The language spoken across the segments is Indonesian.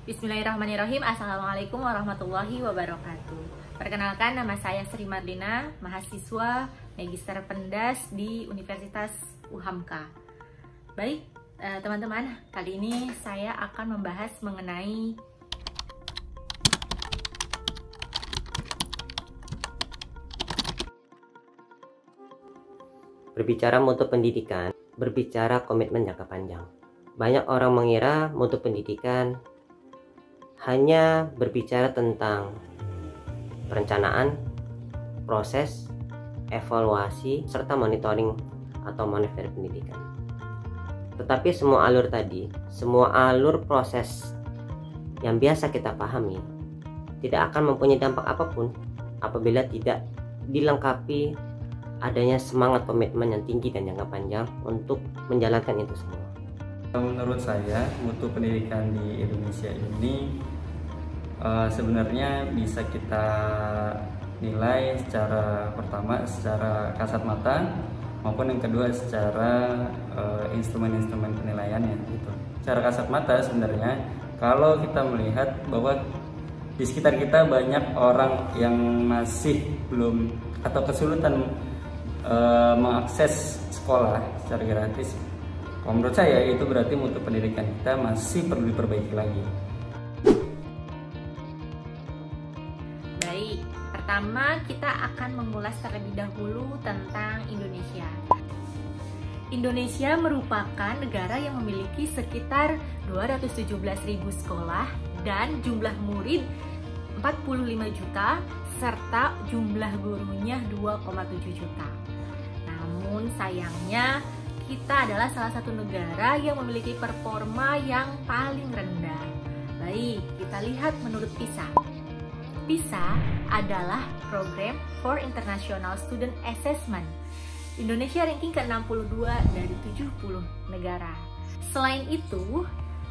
Bismillahirrahmanirrahim. Assalamualaikum warahmatullahi wabarakatuh. Perkenalkan, nama saya Sri Marlina, mahasiswa Magister Pendas di Universitas UHAMKA. Baik, teman-teman, kali ini saya akan membahas mengenai berbicara mutu pendidikan, berbicara komitmen jangka panjang. Banyak orang mengira mutu pendidikan hanya berbicara tentang perencanaan, proses, evaluasi, serta monitoring atau monitor pendidikan. Tetapi semua alur tadi, semua alur proses yang biasa kita pahami tidak akan mempunyai dampak apapun apabila tidak dilengkapi adanya semangat komitmen yang tinggi dan jangka panjang untuk menjalankan itu semua. Menurut saya, mutu pendidikan di Indonesia ini sebenarnya bisa kita nilai secara pertama secara kasat mata maupun yang kedua secara instrumen-instrumen penilaiannya gitu. Secara kasat mata sebenarnya kalau kita melihat bahwa di sekitar kita banyak orang yang masih belum atau kesulitan mengakses sekolah secara gratis, kalau menurut saya itu berarti mutu pendidikan kita masih perlu diperbaiki lagi. Baik, pertama kita akan mengulas terlebih dahulu tentang Indonesia. Indonesia merupakan negara yang memiliki sekitar 217.000 sekolah dan jumlah murid 45 juta serta jumlah gurunya 2,7 juta. Namun sayangnya kita adalah salah satu negara yang memiliki performa yang paling rendah. Baik, kita lihat menurut PISA. PISA adalah Program for International Student Assessment. Indonesia ranking ke-62 dari 70 negara. Selain itu,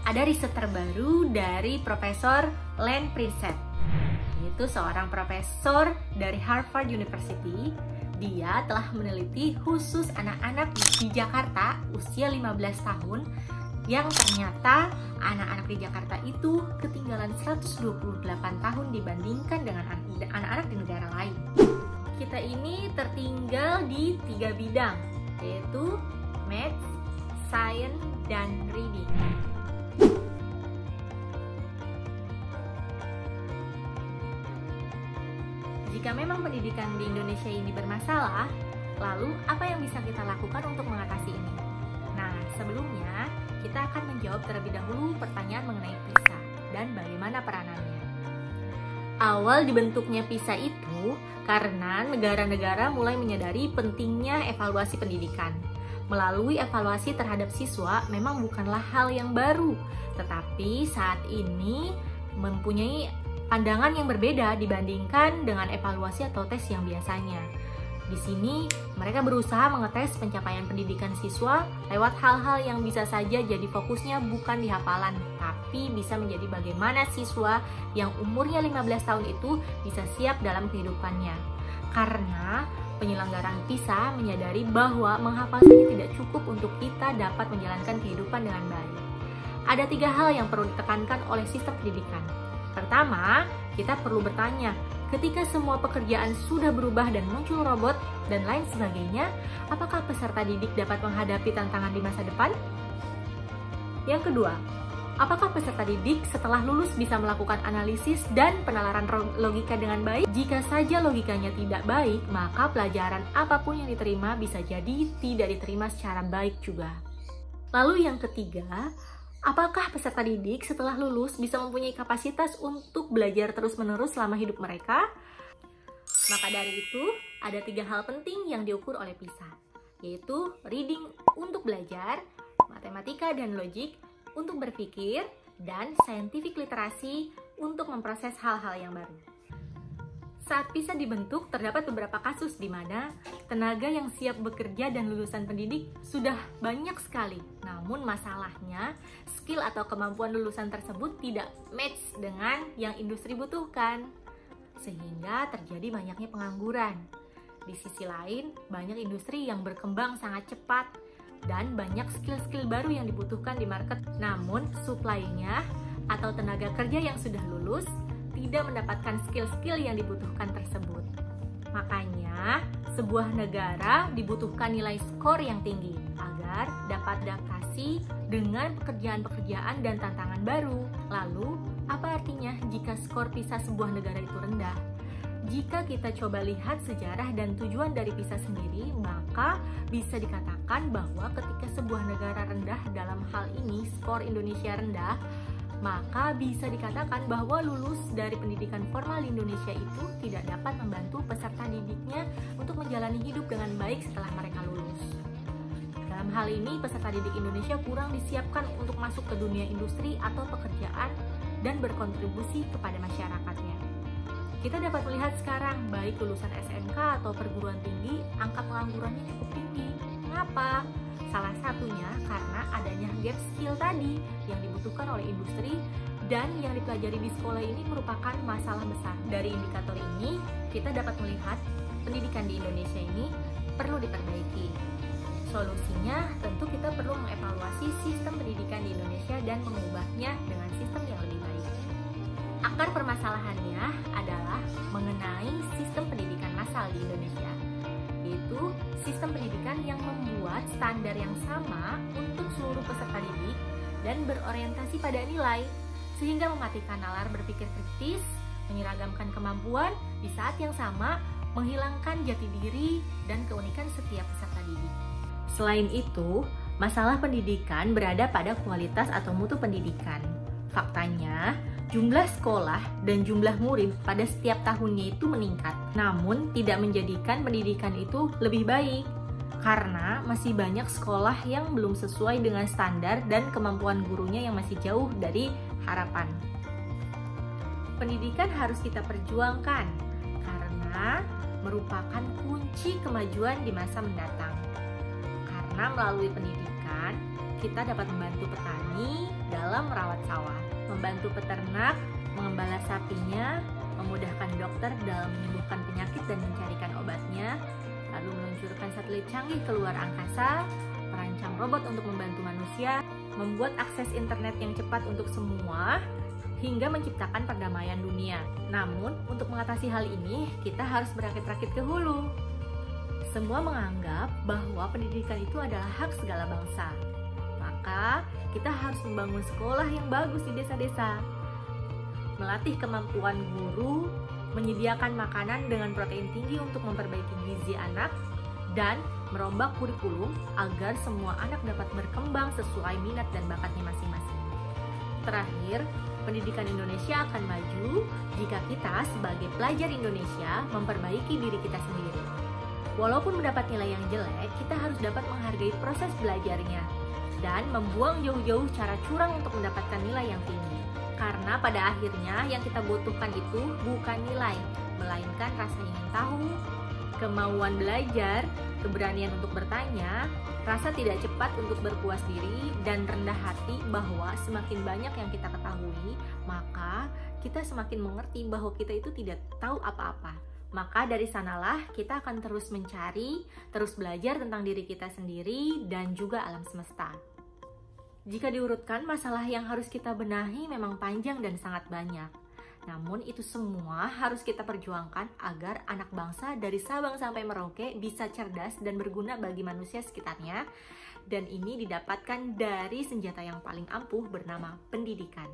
ada riset terbaru dari Profesor Len Prinsep, yaitu seorang profesor dari Harvard University. Dia telah meneliti khusus anak-anak di Jakarta usia 15 tahun yang ternyata anak-anak di Jakarta itu ketinggalan 128 tahun dibandingkan dengan anak-anak di negara lain. Kita ini tertinggal di 3 bidang, yaitu Math, Science, dan Reading. Jika memang pendidikan di Indonesia ini bermasalah, lalu apa yang bisa kita lakukan untuk mengatasi ini? Nah, sebelumnya kita akan menjawab terlebih dahulu pertanyaan mengenai PISA dan bagaimana peranannya. Awal dibentuknya PISA itu karena negara-negara mulai menyadari pentingnya evaluasi pendidikan. Melalui evaluasi terhadap siswa memang bukanlah hal yang baru, tetapi saat ini mempunyai pandangan yang berbeda dibandingkan dengan evaluasi atau tes yang biasanya. Di sini, mereka berusaha mengetes pencapaian pendidikan siswa lewat hal-hal yang bisa saja jadi fokusnya bukan di hafalan, tapi bisa menjadi bagaimana siswa yang umurnya 15 tahun itu bisa siap dalam kehidupannya. Karena penyelenggaraan PISA menyadari bahwa menghafal saja tidak cukup untuk kita dapat menjalankan kehidupan dengan baik. Ada 3 hal yang perlu ditekankan oleh sistem pendidikan. Pertama, kita perlu bertanya, ketika semua pekerjaan sudah berubah dan muncul robot dan lain sebagainya, apakah peserta didik dapat menghadapi tantangan di masa depan? Yang kedua, apakah peserta didik setelah lulus bisa melakukan analisis dan penalaran logika dengan baik? Jika saja logikanya tidak baik, maka pelajaran apapun yang diterima bisa jadi tidak diterima secara baik juga. Lalu yang ketiga, apakah peserta didik setelah lulus bisa mempunyai kapasitas untuk belajar terus-menerus selama hidup mereka? Maka dari itu, ada 3 hal penting yang diukur oleh PISA, yaitu reading untuk belajar, matematika dan logik untuk berpikir, dan scientific literasi untuk memproses hal-hal yang baru. Saat PISA dibentuk, terdapat beberapa kasus di mana tenaga yang siap bekerja dan lulusan pendidik sudah banyak sekali. Namun masalahnya, skill atau kemampuan lulusan tersebut tidak match dengan yang industri butuhkan, sehingga terjadi banyaknya pengangguran. Di sisi lain, banyak industri yang berkembang sangat cepat dan banyak skill-skill baru yang dibutuhkan di market. Namun, supply-nya atau tenaga kerja yang sudah lulus tidak mendapatkan skill-skill yang dibutuhkan tersebut. Makanya, sebuah negara dibutuhkan nilai skor yang tinggi agar dapat adaptasi dengan pekerjaan-pekerjaan dan tantangan baru. Lalu, apa artinya jika skor PISA sebuah negara itu rendah? Jika kita coba lihat sejarah dan tujuan dari PISA sendiri, maka bisa dikatakan bahwa ketika sebuah negara rendah, dalam hal ini skor Indonesia rendah, maka bisa dikatakan bahwa lulus dari pendidikan formal di Indonesia itu tidak dapat membantu peserta didiknya untuk menjalani hidup dengan baik setelah mereka lulus. Dalam hal ini, peserta didik Indonesia kurang disiapkan untuk masuk ke dunia industri atau pekerjaan dan berkontribusi kepada masyarakatnya. Kita dapat melihat sekarang, baik lulusan SMK atau perguruan tinggi, angka penganggurannya cukup tinggi. Mengapa? Salah satunya karena adanya gap skill tadi yang dibutuhkan oleh industri dan yang dipelajari di sekolah ini merupakan masalah besar. Dari indikator ini, kita dapat melihat pendidikan di Indonesia ini perlu diperbaiki. Solusinya tentu kita perlu mengevaluasi sistem pendidikan di Indonesia dan mengubahnya dengan sistem yang lebih baik. Akar permasalahannya adalah mengenai sistem pendidikan massal di Indonesia, yaitu sistem pendidikan yang membuat standar yang sama untuk seluruh peserta didik dan berorientasi pada nilai, sehingga mematikan nalar berpikir kritis, menyeragamkan kemampuan, di saat yang sama menghilangkan jati diri dan keunikan setiap peserta didik. Selain itu, masalah pendidikan berada pada kualitas atau mutu pendidikan. Faktanya, jumlah sekolah dan jumlah murid pada setiap tahunnya itu meningkat, namun tidak menjadikan pendidikan itu lebih baik, karena masih banyak sekolah yang belum sesuai dengan standar dan kemampuan gurunya yang masih jauh dari harapan. Pendidikan harus kita perjuangkan, karena merupakan kunci kemajuan di masa mendatang. Karena melalui pendidikan, kita dapat membantu petani dalam merawat sawah, membantu peternak mengembala sapinya, memudahkan dokter dalam menyembuhkan penyakit dan mencarikan obatnya, lalu meluncurkan satelit canggih ke luar angkasa, merancang robot untuk membantu manusia, membuat akses internet yang cepat untuk semua, hingga menciptakan perdamaian dunia. Namun, untuk mengatasi hal ini, kita harus berakit-rakit ke hulu. Semua menganggap bahwa pendidikan itu adalah hak segala bangsa. Maka, kita harus membangun sekolah yang bagus di desa-desa, melatih kemampuan guru, menyediakan makanan dengan protein tinggi untuk memperbaiki gizi anak, dan merombak kurikulum agar semua anak dapat berkembang sesuai minat dan bakatnya masing-masing. Terakhir, pendidikan Indonesia akan maju jika kita sebagai pelajar Indonesia memperbaiki diri kita sendiri. Walaupun mendapat nilai yang jelek, kita harus dapat menghargai proses belajarnya dan membuang jauh-jauh cara curang untuk mendapatkan nilai yang tinggi. Karena pada akhirnya yang kita butuhkan itu bukan nilai, melainkan rasa ingin tahu, kemauan belajar, keberanian untuk bertanya, rasa tidak cepat untuk berpuas diri, dan rendah hati bahwa semakin banyak yang kita ketahui, maka kita semakin mengerti bahwa kita itu tidak tahu apa-apa. Maka dari sanalah kita akan terus mencari, terus belajar tentang diri kita sendiri dan juga alam semesta. Jika diurutkan, masalah yang harus kita benahi memang panjang dan sangat banyak. Namun itu semua harus kita perjuangkan agar anak bangsa dari Sabang sampai Merauke bisa cerdas dan berguna bagi manusia sekitarnya. Dan ini didapatkan dari senjata yang paling ampuh bernama pendidikan.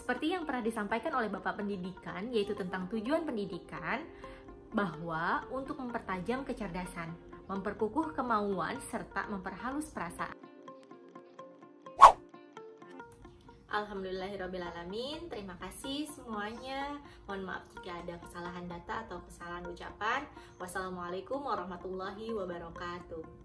Seperti yang pernah disampaikan oleh Bapak Pendidikan, yaitu tentang tujuan pendidikan, bahwa untuk mempertajam kecerdasan, memperkukuh kemauan, serta memperhalus perasaan. Alhamdulillahirrabbilalamin. Terima kasih semuanya. Mohon maaf jika ada kesalahan data atau kesalahan ucapan. Wassalamualaikum warahmatullahi wabarakatuh.